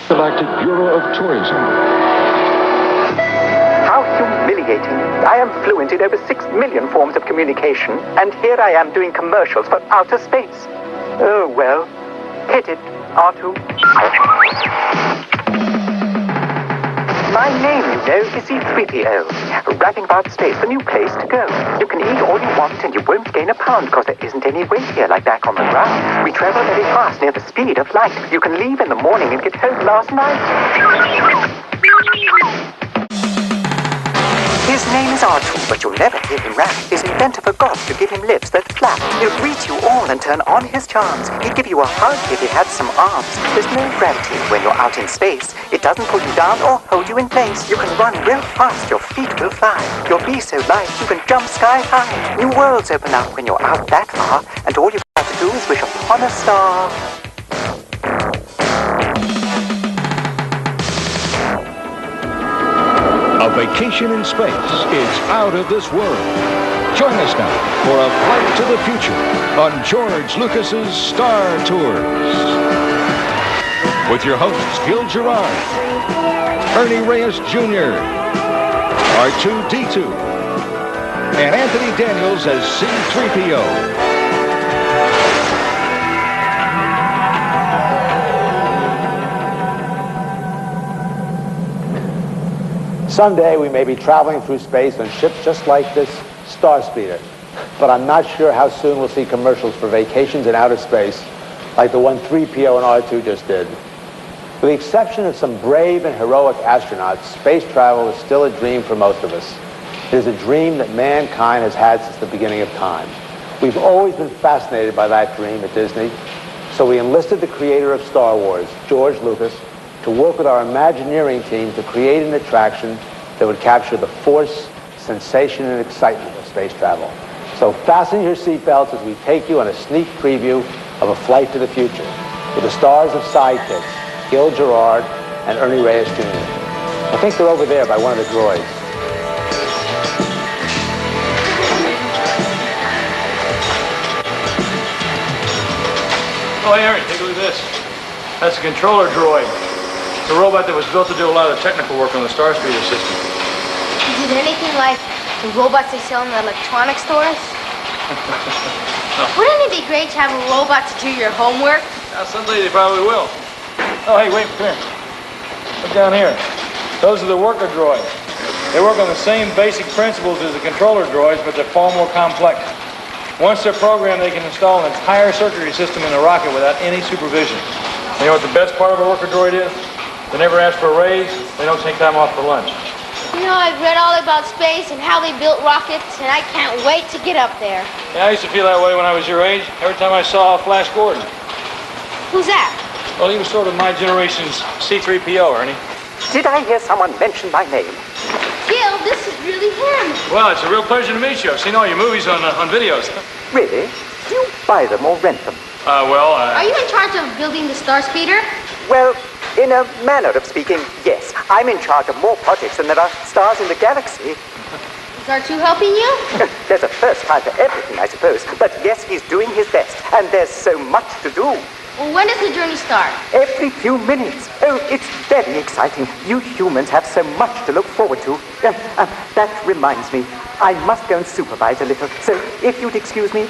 Galactic Bureau of Tourism. How humiliating. I am fluent in over 6 million forms of communication, and here I am doing commercials for outer space. Oh, well. Hit it, R2. My name, you know, is C-3PO. Rapping about space, the new place to go. You can eat all you want and you won't gain a pound because there isn't any weight here like back on the ground. We travel very fast, near the speed of light. You can leave in the morning and get home last night. His name is R2, but you'll never hear him rap. His inventor forgot to give him lips that flap. He'll greet you all and turn on his charms. He'd give you a hug if he had some arms. There's no gravity when you're out in space. It doesn't pull you down or hold you in place. You can run real fast, your feet will fly. You'll be so light, you can jump sky high. New worlds open up when you're out that far, and all you've got to do is wish upon a star. A vacation in space is out of this world. Join us now for a flight to the future on George Lucas's Star Tours. With your hosts Gil Gerard, Ernie Reyes Jr., R2-D2, and Anthony Daniels as C-3PO. Someday we may be traveling through space on ships just like this Starspeeder, but I'm not sure how soon we'll see commercials for vacations in outer space like the one 3PO and R2 just did. With the exception of some brave and heroic astronauts, space travel is still a dream for most of us. It is a dream that mankind has had since the beginning of time. We've always been fascinated by that dream at Disney, so we enlisted the creator of Star Wars, George Lucas, to work with our Imagineering team to create an attraction that would capture the force, sensation, and excitement of space travel. So fasten your seatbelts as we take you on a sneak preview of a flight to the future with the stars of Sidekicks, Gil Gerard and Ernie Reyes Jr. I think they're over there by one of the droids. Oh, hey, Ernie, take a look at this. That's a controller droid. It's a robot that was built to do a lot of technical work on the Starspeeder system. Is it anything like the robots they sell in the electronic stores? No. Wouldn't it be great to have a robot to do your homework? Someday they probably will. Oh, hey, wait, come here. Look down here. Those are the worker droids. They work on the same basic principles as the controller droids, but they're far more complex. Once they're programmed, they can install an entire circuitry system in the rocket without any supervision. You know what the best part of a worker droid is? They never ask for a raise. They don't take time off for lunch. You know, I've read all about space and how they built rockets, and I can't wait to get up there. Yeah, I used to feel that way when I was your age. Every time I saw Flash Gordon. Who's that? Well, he was sort of my generation's C-3PO, Ernie. Did I hear someone mention my name? Gil, this is really him. Well, it's a real pleasure to meet you. I've seen all your movies on videos. Really? Do you buy them or rent them? Are you in charge of building the Starspeeder? Well, in a manner of speaking, yes. I'm in charge of more projects than there are stars in the galaxy. Is R2 helping you? There's a first time for everything, I suppose. But yes, he's doing his best. And there's so much to do. Well, when does the journey start? Every few minutes. Oh, it's very exciting. You humans have so much to look forward to. That reminds me. I must go and supervise a little. So, if you'd excuse me.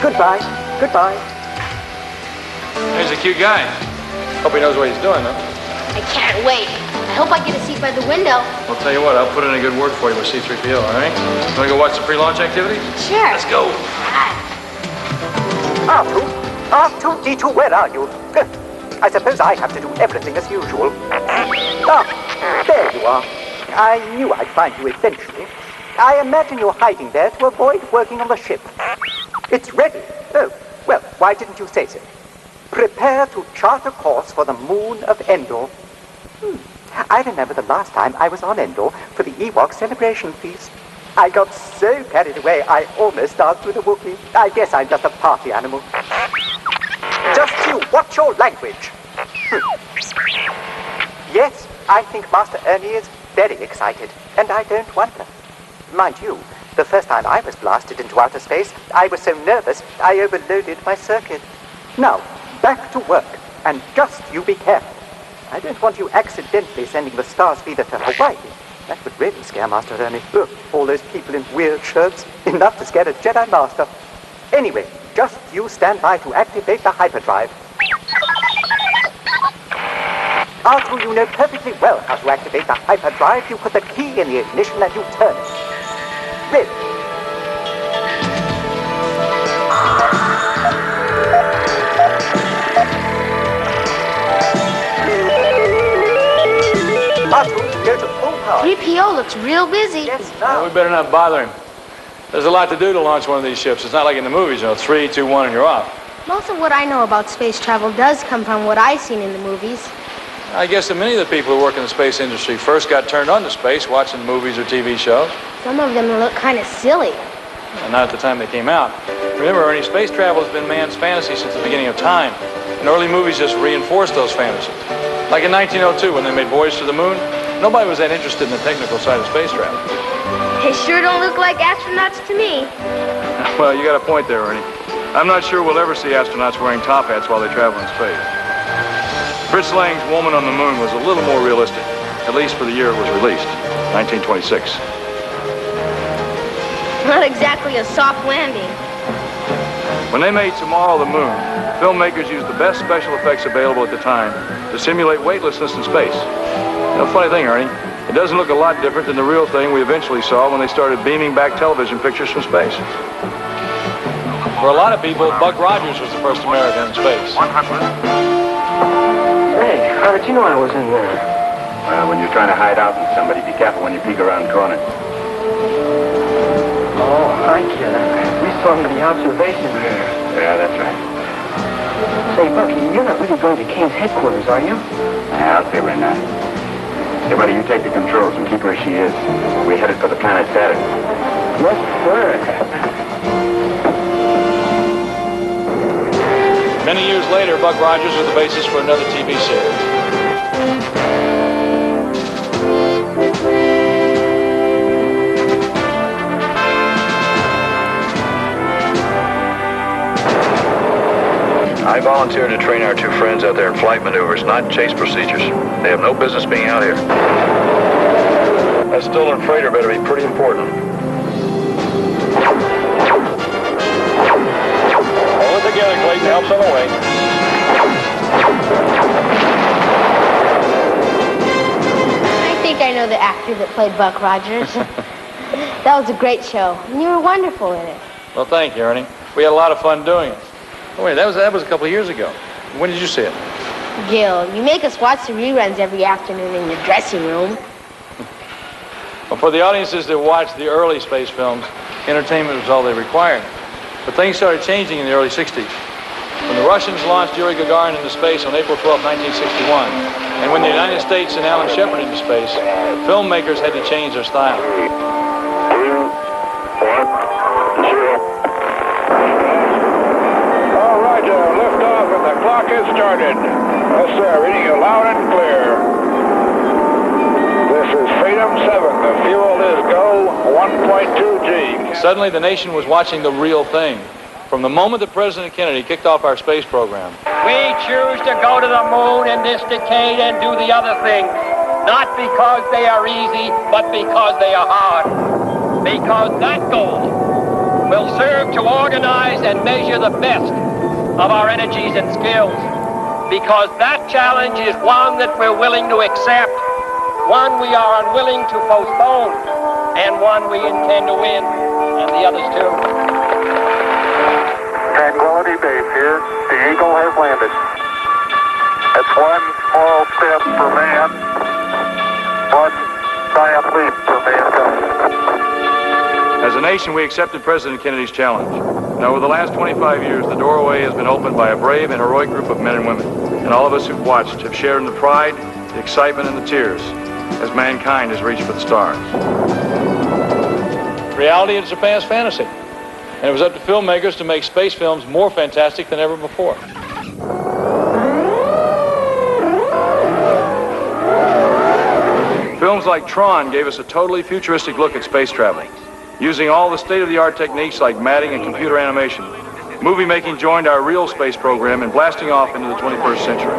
Goodbye. Goodbye. He's a cute guy. Hope he knows what he's doing, huh? I can't wait. I hope I get a seat by the window. I'll tell you what, I'll put in a good word for you with C-3PO, all right? Want to go watch the pre-launch activities? Sure. Let's go. R2-D2, where are you? I suppose I have to do everything as usual. Ah, there you are. I knew I'd find you eventually. I imagine you're hiding there to avoid working on the ship. It's ready. Oh, well, why didn't you say so? Prepare to chart a course for the moon of Endor. I remember the last time I was on Endor for the Ewok celebration feast. I got so carried away, I almost danced with a Wookiee. I guess I'm just a party animal. Just you, watch your language. Yes, I think Master Ernie is very excited, and I don't wonder. Mind you, the first time I was blasted into outer space, I was so nervous, I overloaded my circuit. Now, back to work, and just you be careful. I don't want you accidentally sending the Star Speeder to Hawaii. That would really scare Master Ernie. Ugh, all those people in weird shirts. Enough to scare a Jedi Master. Anyway, just you stand by to activate the hyperdrive. R2, you know perfectly well how to activate the hyperdrive. You put the key in the ignition and you turn it. Ready? R2, go to full power. 3PO looks real busy. Yes, Well, now. we better not bother him. There's a lot to do to launch one of these ships. It's not like in the movies, 3, 2, 1, and you're off. Most of what I know about space travel does come from what I've seen in the movies. I guess that many of the people who work in the space industry first got turned on to space watching movies or TV shows, Some of them look kind of silly. and not at the time they came out. Remember, Ernie, space travel has been man's fantasy since the beginning of time, and early movies just reinforced those fantasies. Like in 1902, when they made Voyage to the Moon, nobody was that interested in the technical side of space travel. They sure don't look like astronauts to me. Well, you got a point there, Ernie. I'm not sure we'll ever see astronauts wearing top hats while they travel in space. Fritz Lang's Woman on the Moon was a little more realistic, at least for the year it was released, 1926. Not exactly a soft landing. When they made Tomorrow the Moon, filmmakers used the best special effects available at the time to simulate weightlessness in space. The funny thing, Ernie, it doesn't look a lot different than the real thing we eventually saw when they started beaming back television pictures from space. For a lot of people, Buck Rogers was the first American in space. Hey, how did you know I was in there? Well, when you're trying to hide out from somebody, be careful when you peek around corners. Oh, I get it. We saw him in the observation room. Yeah, that's right. Say, Bucky, you're not really going to Kane's headquarters, are you? Yeah, I'll stay right now. Hey, buddy, you take the controls and keep her as she is. We're headed for the planet Saturn. Yes, sir. Many years later, Buck Rogers was the basis for another TV series. I volunteered to train our two friends out there in flight maneuvers, not chase procedures. They have no business being out here. That stolen freighter better be pretty important. Hold it together, Clayton. Help's on the way. I think I know the actor that played Buck Rogers. That was a great show, and you were wonderful in it. Well, thank you, Ernie. We had a lot of fun doing it. Oh, wait, that was a couple of years ago. When did you see it? Gil, you make us watch the reruns every afternoon in your dressing room. Well, for the audiences that watched the early space films, entertainment was all they required. But things started changing in the early 60s. When the Russians launched Yuri Gagarin into space on April 12, 1961, and when the United States sent Alan Shepard into space, filmmakers had to change their style. 3, 2, 1, 0. All right, lift off and the clock has started. Yes, sir, reading you loud and clear. This is Freedom 7. The fuel is go 1.2 G. Suddenly, the nation was watching the real thing. From the moment that President Kennedy kicked off our space program, We choose to go to the moon in this decade and do the other things, not because they are easy, but because they are hard. Because that goal will serve to organize and measure the best of our energies and skills. Because that challenge is one that we're willing to accept, one we are unwilling to postpone, and one we intend to win, and the others too. Tranquility Base here. The Eagle has landed. It's one small step for man, one giant leap for mankind. as a nation, we accepted President Kennedy's challenge. And over the last 25 years, the doorway has been opened by a brave and heroic group of men and women. And all of us who've watched have shared in the pride, the excitement, and the tears as mankind has reached for the stars. Reality had surpassed fantasy. And it was up to filmmakers to make space films more fantastic than ever before. Films like Tron gave us a totally futuristic look at space travel. Using all the state-of-the-art techniques like matting and computer animation, movie making joined our real space program in blasting off into the 21st century.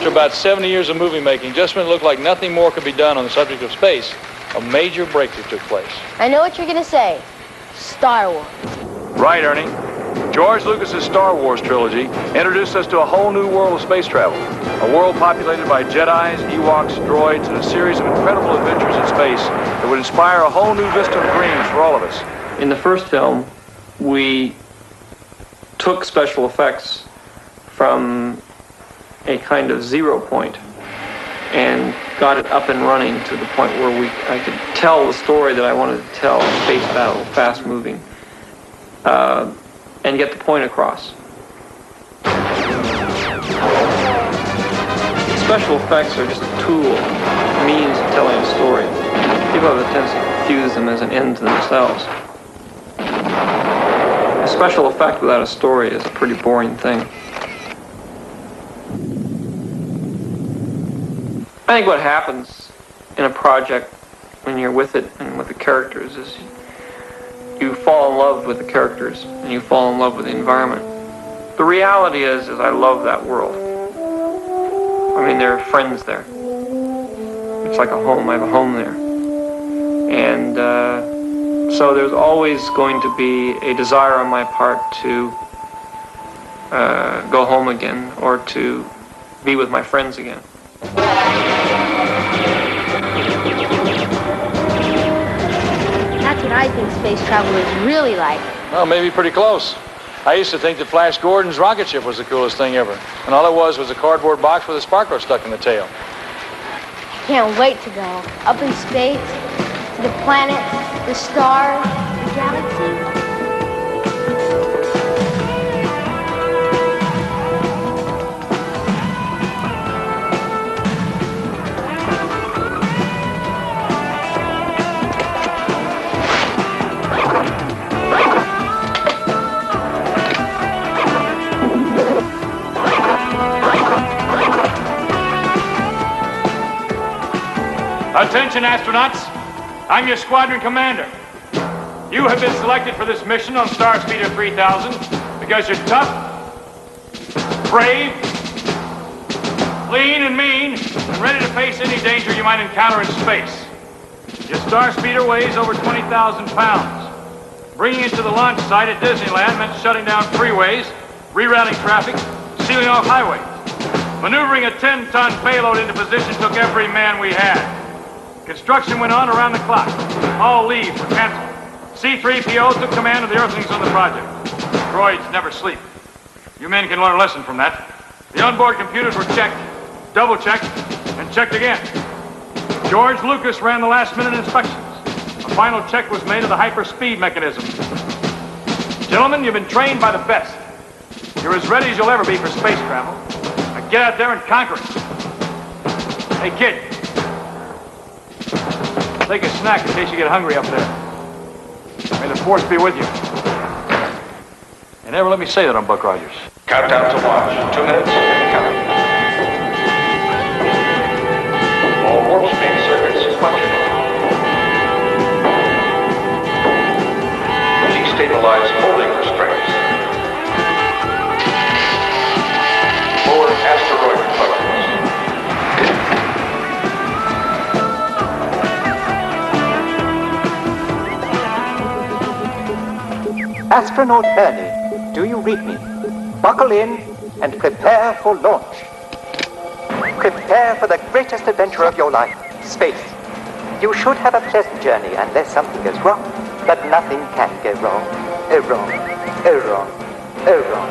After about 70 years of movie making, just when it looked like nothing more could be done on the subject of space, a major breakthrough took place. I know what you're going to say. Star Wars. Right, Ernie. George Lucas's Star Wars trilogy introduced us to a whole new world of space travel. A world populated by Jedis, Ewoks, droids, and a series of incredible adventures in space that would inspire a whole new vista of dreams for all of us. In the first film, we took special effects from a kind of 0 point and got it up and running to the point where I could tell the story that I wanted to tell, space battle, fast moving, and get the point across. Special effects are just a tool, a means of telling a story. People have a tendency to confuse them as an end to themselves. A special effect without a story is a pretty boring thing. I think what happens in a project when you're with it and with the characters is you fall in love with the characters and you fall in love with the environment. The reality is I love that world. I mean, there are friends there. It's like a home. I have a home there. And so there's always going to be a desire on my part to go home again or to be with my friends again. That's what I think space travel is really like. Well, maybe pretty close. I used to think that Flash Gordon's rocket ship was the coolest thing ever. And all it was a cardboard box with a sparkler stuck in the tail. I can't wait to go up in space, to the planets, the stars, the galaxy. Attention, astronauts. I'm your squadron commander. You have been selected for this mission on Starspeeder 3000 because you're tough, brave, clean and mean, and ready to face any danger you might encounter in space. Your Starspeeder weighs over 20,000 pounds. Bringing it to the launch site at Disneyland meant shutting down freeways, rerouting traffic, sealing off highways. Maneuvering a 10-ton payload into position took every man we had. Construction went on around the clock. All leaves were canceled. C-3PO took command of the Earthlings on the project. Droids never sleep. You men can learn a lesson from that. The onboard computers were checked, double-checked, and checked again. George Lucas ran the last-minute inspections. A final check was made of the hyperspeed mechanism. Gentlemen, you've been trained by the best. You're as ready as you'll ever be for space travel. Now get out there and conquer it. Hey, kid. Take a snack in case you get hungry up there. May the force be with you. And never let me say that on Buck Rogers. Countdown to launch. 2 minutes and counting. All warp speed circuits functional. Destabilize holding restraints. Forward asteroid reflectors. Astronaut Ernie, do you read me? Buckle in and prepare for launch. Prepare for the greatest adventure of your life, space. You should have a pleasant journey unless something goes wrong. But nothing can go wrong. Wrong. Wrong. Wrong.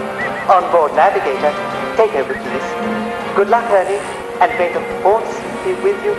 Onboard navigator, take over please. Good luck, Ernie, and may the force be with you.